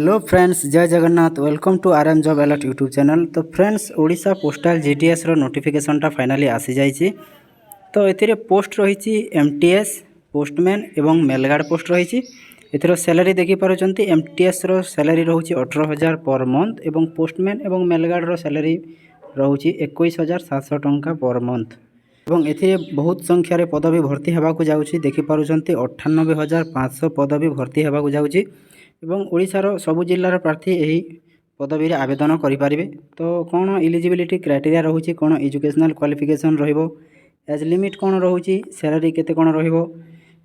Hello friends, जय Jagannath. Welcome to RM job alert YouTube channel. तो friends, Odisha postal GDS रो नोटिफिकेशनटा फाइनाली आसी जाइए। तो एथिरे पोस्ट रही एमटीएस पोस्टमैन एवं मेलगार्ड पोस्ट रही। एथर सैलरी देखी पार्टी एमटीएस रो सैलरी रोचे 18,000 पर मंथ एवं पोस्टमैन एवं मेलगार्ड रो सैलरी रोचे 21,700 टंका पर मंथ। एवं एथिरे बहुत संख्यार पदवी भर्ती होगा जाऊँगी। देखिपुं 98,500 पदवी भर्ती होगा जाऊँगी। एवं ओडिशार सबु जिल्लार प्रार्थी यही पदवी आवेदन करें। तो कौन इलिजिबिलिटी क्राइटेरिया रोचे, कौन एजुकेशनल क्वालिफिकेशन रहिबो, एज लिमिट कौन रोचे, सैलरी केते कौन रहिबो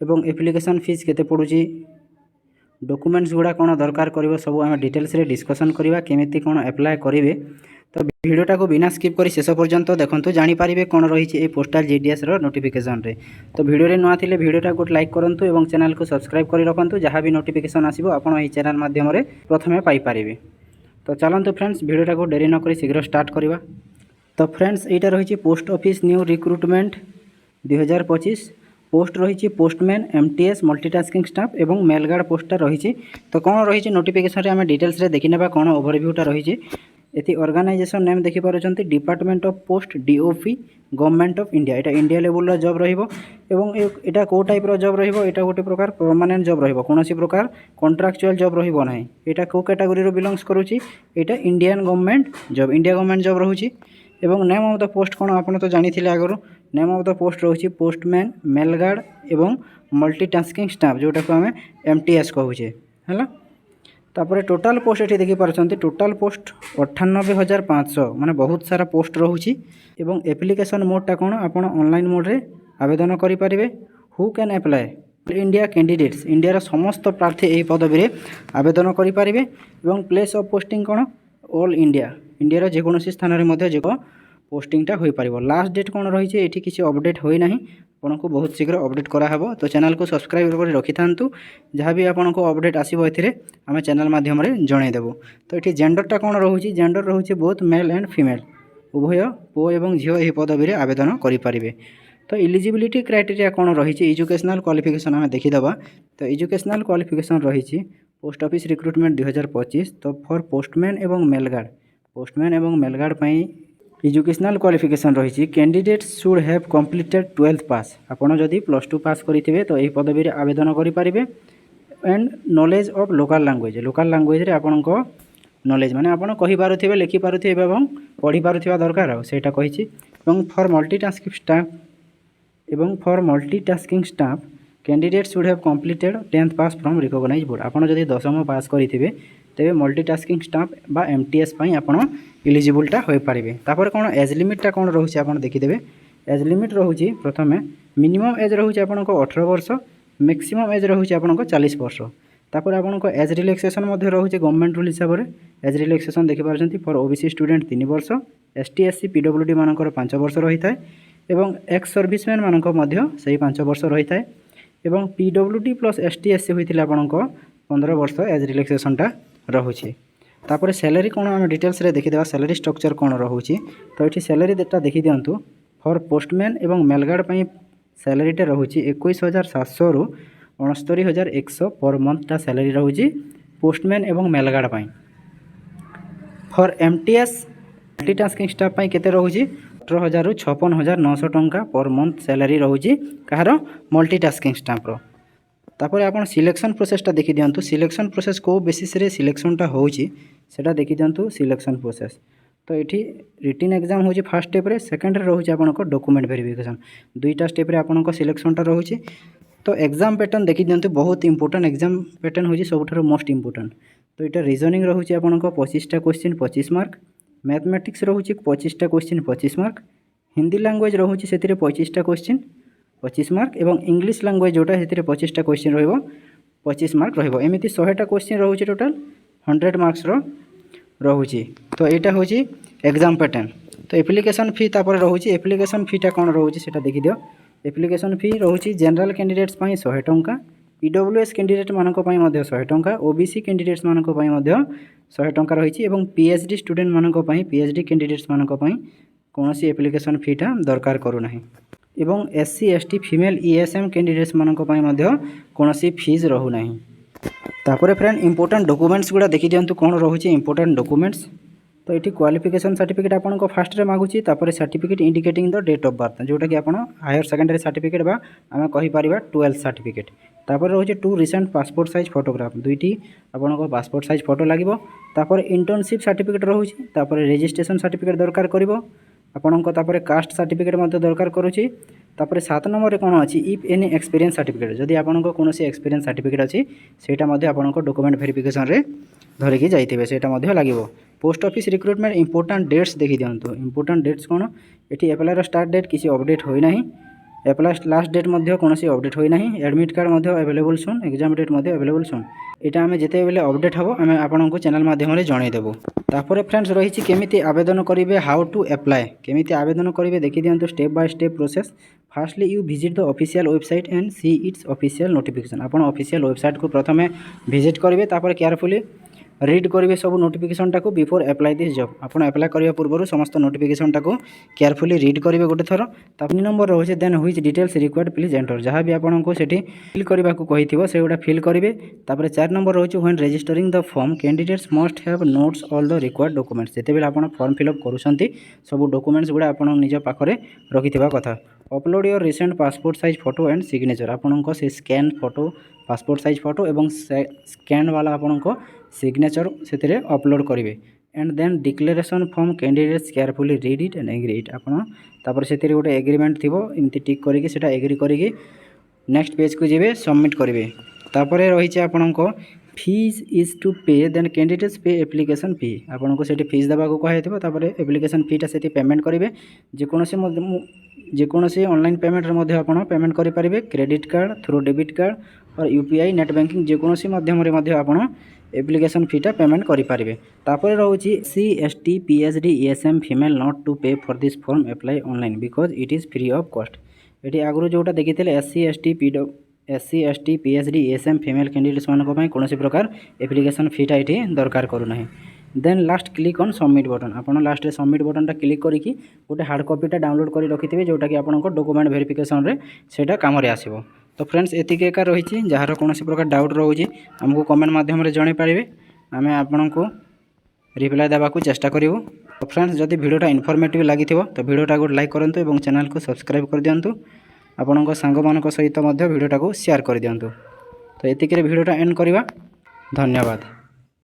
एवं एप्लिकेशन फीस केते पड़ुची, डॉक्यूमेंट्स गुड़ा कौन दरकार करिवो, सब आम डिटेल्स रे डिस्कशन करवा केमिति कौन अप्लाई करेंगे। तो वीडियोटा को बिना स्किप करी शेष पर्यंत देखंतु, जानि पारिबे कौन रही पोस्टाल जीडीएस रो नोटिफिकेशन रे। तो वीडियो रे नुआ थिले वीडियोटा को लाइक करंतु एवं चैनल को सब्सक्राइब करि रखंतु, जहाँ भी नोटिफिकेशन आसीबो आपण एही चैनल माध्यम रे प्रथमे पाई पारिबे। तो चलंतु फ्रेंड्स, वीडियोटा को डेरी न करी शीघ्र स्टार्ट करवा। तो फ्रेंड्स, एटा रही post office new recruitment 2025 post रही पोस्टमैन एमटीएस मल्टीटास्किंग स्टाफ एवं मेलगार्ड पोस्टा रही। तो कौन रही नोटिफिकेशन रे आम डिटेल्स रे देखि नेबा कौन ओवरव्यूटा रही। ये ऑर्गेनाइजेशन नेम देखि पारुछंती department of post DOP government of India. एटा इंडिया लेवल जॉब रहिबो एवं एटा को टाइप रो जॉब रहिबो, एटा गोटे प्रकार परमानेंट जॉब रहिबो, कोनोसी प्रकार कॉन्ट्रैक्चुअल जॉब रहिबो नाही। एटा को कैटेगरी रो बिलोंग्स करूची, एटा Indian government job, India government job रहुची। एवं नेम ऑफ द पोस्ट कौन आपन तो जानिथिले आगरो, नेम ऑफ द पोस्ट रोची पोस्टमैन मेलगार्ड एवं मल्टीटास्किंग स्टाफ, जोटा को आमे एमटीएस कहूचे हला। तापर टोटाल पोस्ट ये देखी पार्टी टोटाल पोस्ट 98,500 माने बहुत सारा पोस्ट रोची। एवं एप्लिकेशन मोडटा कौन आप ऑनलाइन मोड रे आवेदन करें। Who can apply, India candidates, India समस्त प्रार्थी यही पदवी रे आवेदन करें। एवं प्लेस ऑफ पोस्टिंग कौन ऑल इंडिया, इंडिया जेकोसी स्थान में पोस्टिंगटा हो पार। लास्ट डेट कौन रही है, ये किसी अपडेट होना आपको बहुत शीघ्र अपडेट कराहब। तो चैनल को सब्सक्राइब कर रखी था, जहाँ भी आपको अपडेट आसो आम चैनल माध्यम जनईदेवु। तो ये जेंडरटा कौन रोचे, जेंडर रोचे बोथ मेल एंड फीमेल, उभय पुओ एवं झील यही पदवी आवेदन करें। तो इलिजिबिलिटी क्राइटेरिया कौन रही, एजुकेशनल क्वालिफिकेशन आम देखीदबा। तो एजुकेशनल क्वालिफिकेशन रही पोस्ट ऑफिस रिक्रुटमेंट 2025। तो फॉर पोस्टमैन एवं मेलगार्ड, पोस्टमैन एवं मेलगार्ड पाई एजुकेशनल क्वालिफिकेशन रही candidate should have completed 12th पास। आपड़ जदि +2 पास करेंगे तो यही पदवी आवेदन करें। And knowledge of local language, local language रे आपनको नॉलेज माने आपन कहि पारुथिबे, लिखि पारुथिबे एवं पढ़ी पारुथिबा दरकार आ सेटा कहिछि। एवं for multitasking staff candidate should have completed 10th pass from recognised board. आपन जदि 10th पास करेंगे तेरे मल्टीटास्किंग स्टाफ बा एमटीएस पाई आपन इलिजिबलटा हो पारे। तापर कौन एज लिमिटटा कौन रोचे आपन देखिदेबे। एज लिमिट रोचे प्रथमे मिनिमम एज रोचे आपन 18 वर्ष, मैक्सिमम एज रोचे आपन 40 वर्ष। तापर आपन एज रिलैक्सेशन मध्य रोचे गवर्नमेंट रूल हिसाब से एज रिलैक्सेशन देखि पारछंती। फॉर ओबीसी स्टूडेंट 3 वर्ष, एसटी एससी पीडब्ल्यूडी मानकर 5 वर्ष रही है। एवं एक्स सर्विसमैन मानक मध्य सही 5 वर्ष रही है। एवं पीडब्ल्यूडी प्लस एसटी एससी होइतिले आपन 15 वर्ष एज रिलैक्सेशनटा रोचे। तापर सैलरी कौन आम डिटेल्स रे देखीदेवा, सैलरी स्ट्रक्चर कौन रोचे। तो ये सैलरी डेटा देखी दिंतु। फॉर पोस्टमैन एवं मेलगार्ड पाई सैलरीटा रोचे 21,700 रु 69,100 पर मंथटा सैलरी रोचे पोस्टमैन एवं मेलगार्ड पाई। फॉर एमटीएस मल्टीटास्किंग स्टाफ पाई केते रोचे 18,000 रु 56,900 टंका पर मंथ सैलरी रोचे कहार मल्टीटास्किंग स्टाफ रो। तापर आपन सिलेक्शन प्रोसेसटा देखि दियंतु। सिलेक्शन प्रोसेस को बेसिस रे सिलेक्शनटा होउची सेटा देखि दियंतु। सिलेक्शन प्रोसेस तो एठी रिटन एग्जाम होउची फर्स्ट स्टेप रे, सेकंड रे रोहुची आपनको डॉक्यूमेंट वेरिफिकेशन, दुईटा स्टेप रे आपनको सिलेक्शनटा रोहुची। तो एग्जाम पैटर्न देखि दियंतु, बहुत इंपोर्टेंट एग्जाम पैटर्न होउची सबठारो मोस्ट इंपोर्टेंट। तो एटा रीजनिंग रोहुची आपनको 25टा क्वेश्चन 25 मार्क, मैथमेटिक्स रोहुची 25टा क्वेश्चन 25 मार्क, हिंदी लैंग्वेज रोहुची सेतिरे 25टा क्वेश्चन 25 मार्क एवं इंग्लिश लैंग्वेज जोटा से 25टा क्वेश्चन रहिबो 25 मार्क रहिबो। एमिति 100टा क्वेश्चन रोचे टोटल 100 मार्क्स रोचे। तो यहाँ हूँ एग्जाम पैटर्न। तो एप्लिकेशन फी तापर रोचे। एप्लिकेशन फीटा कौन रोचे सेटा देखि दियो। एप्लिकेशन फी रोचे जनरल कैंडिडेट्स पाई 100 टंका, पीडब्ल्यूएस कैंडिडेट मानक पाई मध्य 100 टंका, ओबीसी कैंडिडेट्स मानक पाई मध्य 100 टंका रही। एवं पीएचडी स्टूडेंट मानक पाई, पीएचडी कैंडिडेट्स मानक पाई कोनोसी एप्लिकेशन फीटा दरकार करू नाही। एवं SC ST female ESM candidates मानक पाई मध्य कोनोसी फीस रहू नाही। तापर फ्रेंड इंपोर्टेंट डॉक्यूमेंट्स गुड़ा देखी दिंतु कौन रोचे इंपोर्टेंट डॉक्यूमेंट्स। तो ये क्वालिफिकेशन सर्टिफिकेट आपको फास्ट रे मागुची, तापर certificate indicating the date of birth जोटा कि आप हायर सेकेंडरी सर्टिफिकेट बा आम कहीपर 12th सर्टिफिकेट। तापर रोचे 2 रिसेंट पासपोर्ट साइज फोटोग्राफ, दुईटी आपको पासपोर्ट साइज फोटो लगे। तापर इंटर्नशिप सर्टिफिकेट रोचे, तापर रजिस्ट्रेशन सर्टिफिकेट दरकार करिवो आपनको, तापर कास्ट सर्टिफिकेट मध्य दरकार करुच्ची। तापर 7 नंबर कौन अच्छी इफ एनी एक्सपीरियंस सर्टिफिकेट, जदि आपको कौन एक्सपीरियंस सर्टिफिकेट अच्छी सेटा आपको डॉक्यूमेंट वेरिफिकेशन रे धरिकी जाइए सेटा लगे। Post office recruitment important dates देखी दिंतु। इंपोर्टेंट डेट्स कौन ये एप्लायर स्टार्ट डेट किसी अपडेट होना, एप्लाय लास्ट डेट कौन अपडेट होना, एडमिट कार्ड अवेलेबल सुन, एग्जाम डेट अवेलेबल सुन। यहाँ आम जिते बेले अपडेट हम आम आपको चैनल माध्यम जनईदेवु। तापर फ्रेंड्स रही केमी आवेदन करेंगे, हाउ टू एप्लाय केमी आवेदन करेंगे देखी दिंतु step by step process. Firstly you visit the official website and see its official notification. आप ऑफिशियल वेबसाइट को प्रथम विजिट करेंगे, तापर केयरफुली रीड करेंगे सब नोटिफिकेशन टाक बिफोर एप्लाय दिस जॉब। आप एप्लाय करने पूर्व समस्त नोटिफिकेशन टाक केयरफुली रीड करेंगे गोटे थर। 3 नंबर रोचे then which details required please enter, जहाँ भी आपको सेठी फिल करने को कही से गुड़ा फिल करेंगे। तापर 4 नंबर रोचे when registering the form candidates must have notes all the required documents. जितेबाला आप फॉर्म फिलअप करुँच सब डॉक्यूमेंट्स गुड़ा आप निज पाखे रखिथिबा कथा। Upload your recent passport size photo and signature, आपको से scan photo passport size photo एवं स्कैन वाला आपको सिग्नेचर से अपलोड करेंगे। And then declaration form candidates carefully read it and agree it. आपड़ से गोटे एग्रीमेंट थी एमती टिक करके सेटा एग्री करके नेक्स्ट पेज को जी सबमिट करेंगे। तापर रही आपको फीस इज टू पे देन कैंडिडेट्स पे एप्लिकेशन फी, आपको से फीस देवाक कहतापर एप्लिकेशन फीटा से पेमेंट करेंगे। जेकोसी ऑनलाइन पेमेंट आप पेमेंट करेंगे, credit card through debit card और यूपीआई नेट बैंकिंग जेकोसी माध्यम आप एप्लिकेशन फीटा पेमेंट करेंगे। तापर रोचे SC ST PhD ESM female not to pay for this form apply online because it is free of cost. ये आगु जोटा देखी SC ST PhD ESM female candidates मानी कौन प्रकार एप्लिकेशन फीटा ये दरकार करूना। Then last click on submit button, आप लास्ट रे सबमिट बटनटा क्लिक करके गोटे हार्ड कॉपीटा डाउनलोड कर रखिथे जोटा कि आपको डॉक्यूमेंट वेरिफिकेशन रे सेटा काम रे आसीबो। तो फ्रेंड्स एतिक एका रही, जार कौन प्रकार डाउट रोचे आमको कमेंट माध्यम जन पारे, आम आपण को रिप्लाई देवा चेष्टा करूँ। तो फ्रेंड्स जदि वीडियोटा इनफॉर्मेटिव लगी तो वीडियोटा गोटे लाइक करूँ और चैनल को सब्सक्राइब कर दिंतु, आपण सांग मान सहित वीडियोटा को शेयर कर दिंतु। तो एतिक वीडियोटा एंड करवा, धन्यवाद।